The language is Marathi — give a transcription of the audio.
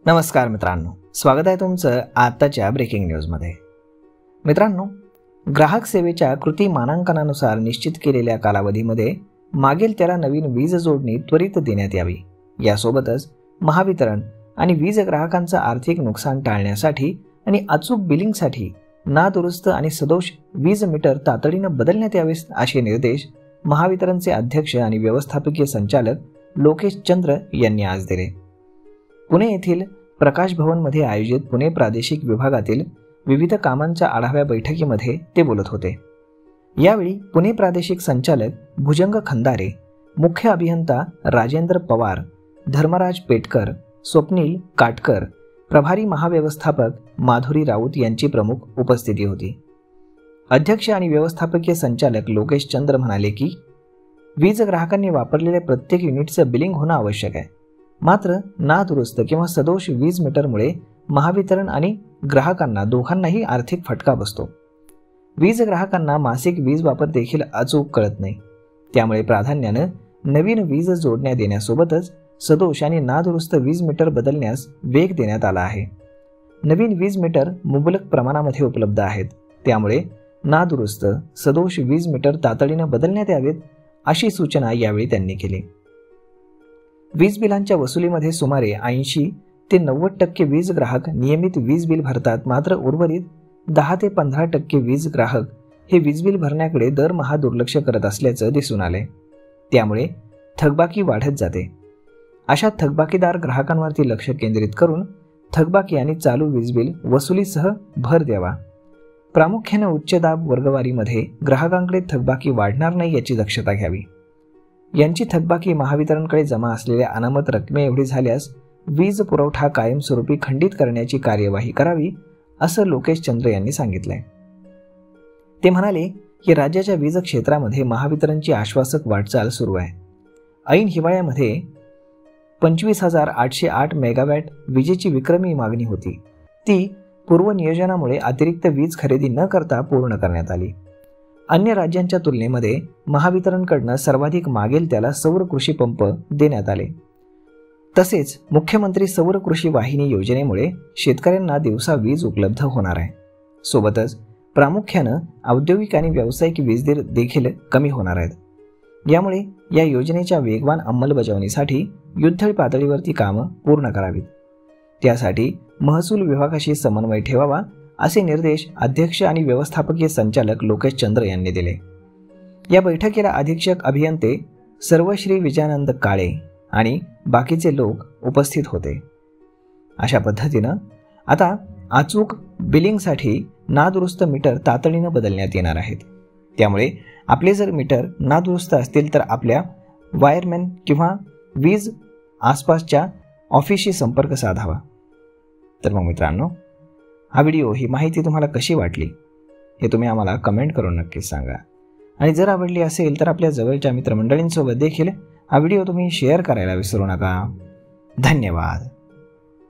नमस्कार मित्रांनो, स्वागत आहे तुमचं आताच्या ब्रेकिंग न्यूजमध्ये। मित्रांनो, ग्राहक सेवेच्या कृती मानांकनानुसार निश्चित केलेल्या कालावधीमध्ये मागेल त्याला नवीन वीज जोडणी त्वरित देण्यात यावी। यासोबतच महावितरण आणि वीज ग्राहकांचं आर्थिक नुकसान टाळण्यासाठी आणि अचूक बिलिंगसाठी नादुरुस्त आणि सदोष वीज मीटर तातडीने बदलण्यात यावेत असे निर्देश महावितरणचे अध्यक्ष आणि व्यवस्थापकीय संचालक लोकेश चंद्र यांनी आज दिले। पुणे येथील प्रकाश भवनमध्ये आयोजित पुणे प्रादेशिक विभागातील विविध कामांच्या आढावा बैठकीमध्ये ते बोलत होते। यावेळी पुणे प्रादेशिक संचालक भुजंग खंदारे, मुख्य अभियंता राजेंद्र पवार, धर्मराज पेटकर, स्वप्नील काटकर, प्रभारी महाव्यवस्थापक माधुरी राऊत यांची प्रमुख उपस्थिती होती। अध्यक्ष आणि व्यवस्थापकीय संचालक लोकेश चंद्र म्हणाले की वीज ग्राहकांनी वापरलेल्या प्रत्येक युनिटचं बिलिंग होणं आवश्यक आहे। मात्र नादुरुस्त किंवा सदोष वीज मीटरमुळे महावितरण आणि ग्राहकांना दोघांनाही आर्थिक फटका बसतो। वीज ग्राहकांना मासिक वीज वापर देखील अचूक कळत नाही, त्यामुळे प्राधान्यानं नवीन वीज जोडण्या देण्यासोबतच सदोष आणि नादुरुस्त वीज मीटर बदलण्यास वेग देण्यात आला आहे। नवीन वीज मीटर मुबलक प्रमाणामध्ये उपलब्ध आहेत, त्यामुळे नादुरुस्त सदोष वीज मीटर तातडीनं बदलण्यात यावेत अशी सूचना यावेळी त्यांनी केली। वीज बिलांच्या वसुलीमध्ये सुमारे 80 ते 90% वीज ग्राहक नियमित वीज बिल भरतात, मात्र उर्वरित 10 ते 15% वीज ग्राहक हे वीज बिल भरण्याकडे दरमहा दुर्लक्ष करत असल्याचं दिसून आले। त्यामुळे थकबाकी वाढत जाते। अशा थकबाकीदार ग्राहकांवरती लक्ष केंद्रित करून थकबाकी आणि चालू वीज बिल वसुलीसह भर द्यावा। प्रामुख्याने उच्च दाब वर्गवारीमध्ये ग्राहकांकडे थकबाकी वाढणार नाही याची दक्षता घ्यावी। यांची थकबाकी महावितरणकडे जमा असलेल्या अनामत रकमे एवढी झाल्यास वीज पुरवठा कायमस्वरूपी खंडित करण्याची कार्यवाही करावी, असं लोकेश चंद्र यांनी सांगितलंय। ते म्हणाले की राज्याच्या वीज क्षेत्रामध्ये महावितरणची आश्वासक वाटचाल सुरू आहे। ऐन हिवाळ्यामध्ये 25,808 मेगावॅट विजेची विक्रमी मागणी होती, ती पूर्वनियोजनामुळे अतिरिक्त वीज खरेदी न करता पूर्ण करण्यात आली। अन्य राज्यांच्या तुलनेमध्ये महावितरणकडून सर्वाधिक मागेल त्याला सौर कृषी पंप देण्यात आले। तसेच मुख्यमंत्री सौर कृषी वाहिनी योजनेमुळे शेतकऱ्यांना दिवसा वीज उपलब्ध होणार आहे। सोबतच प्रामुख्यानं औद्योगिक आणि व्यावसायिक वीज दर देखील कमी होणार आहेत। यामुळे या योजनेच्या वेगवान अंमलबजावणीसाठी युद्धपातळीवरती पातळीवरती कामं पूर्ण करावीत। त्यासाठी महसूल विभागाशी समन्वय ठेवावा असे निर्देश अध्यक्ष आणि व्यवस्थापकीय संचालक लोकेश चंद्र यांनी दिले। या बैठकीला अधीक्षक अभियंते सर्वश्री विजयानंद काळे आणि बाकीचे लोक उपस्थित होते। अशा पद्धतीनं आता अचूक बिलिंगसाठी नादुरुस्त मीटर तातडीनं बदलण्यात येणार आहेत। त्यामुळे आपले जर मीटर नादुरुस्त असतील तर आपल्या वायरमॅन किंवा वीज आसपासच्या ऑफिसशी संपर्क साधावा। तर मग मित्रांनो, हा व्हिडिओ, ही माहिती तुम्हाला कशी वाटली हे तुम्ही आम्हाला कमेंट करून नक्कीच सांगा। आणि जर आवडली असेल तर आपल्या जवळच्या मित्रमंडळींसोबत देखील हा व्हिडिओ तुम्ही शेअर करायला विसरू नका। धन्यवाद।